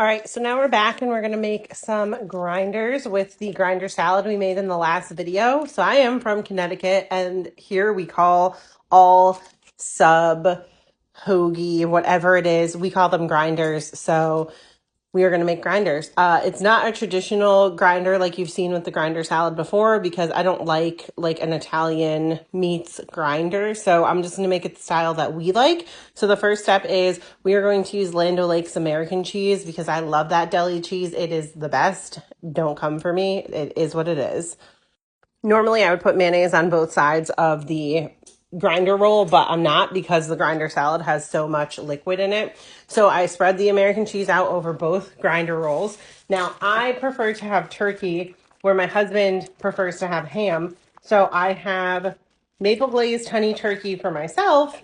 All right, so now we're back and we're gonna make some grinders with the grinder salad we made in the last video. So I am from Connecticut, and here we call all sub, hoagie, whatever it is, we call them grinders. So we are going to make grinders. It's not a traditional grinder like you've seen with the grinder salad before, because I don't like an Italian meats grinder. So I'm just going to make it the style that we like. So the first step is we are going to use Land O'Lakes American cheese because I love that deli cheese. It is the best. Don't come for me. It is what it is. Normally I would put mayonnaise on both sides of the grinder roll, but I'm not because the grinder salad has so much liquid in it. So I spread the American cheese out over both grinder rolls. Now I prefer to have turkey where my husband prefers to have ham. So I have maple glazed honey turkey for myself.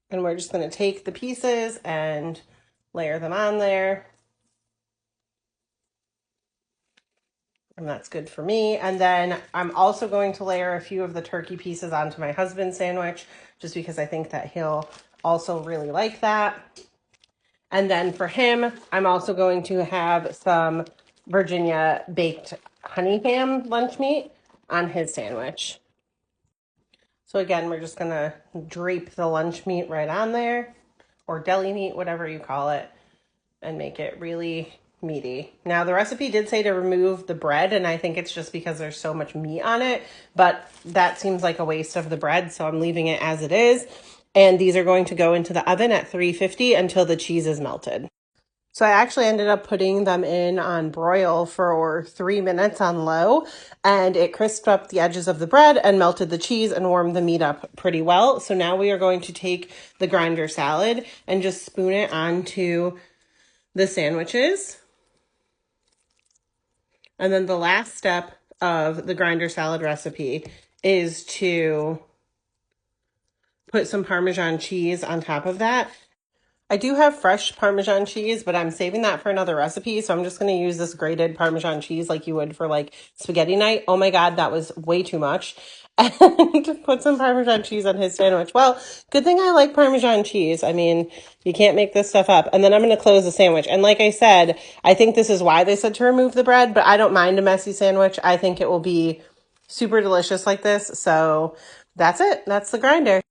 And we're just going to take the pieces and layer them on there. And that's good for me. And then I'm also going to layer a few of the turkey pieces onto my husband's sandwich, just because I think that he'll also really like that. And then for him, I'm also going to have some Virginia baked honey ham lunch meat on his sandwich. So again, we're just gonna drape the lunch meat right on there, or deli meat, whatever you call it, and make it really meaty. Now the recipe did say to remove the bread, and I think it's just because there's so much meat on it, but that seems like a waste of the bread, so I'm leaving it as it is. And these are going to go into the oven at 350 until the cheese is melted. So I actually ended up putting them in on broil for 3 minutes on low, and it crisped up the edges of the bread and melted the cheese and warmed the meat up pretty well. So now we are going to take the grinder salad and just spoon it onto the sandwiches. And then the last step of the grinder salad recipe is to put some Parmesan cheese on top of that. I do have fresh Parmesan cheese, but I'm saving that for another recipe. So I'm just going to use this grated Parmesan cheese like you would for like spaghetti night. Oh my God, that was way too much. And put some Parmesan cheese on his sandwich. Well, good thing I like Parmesan cheese. I mean, you can't make this stuff up. And then I'm going to close the sandwich. And like I said, I think this is why they said to remove the bread, but I don't mind a messy sandwich. I think it will be super delicious like this. So that's it. That's the grinder.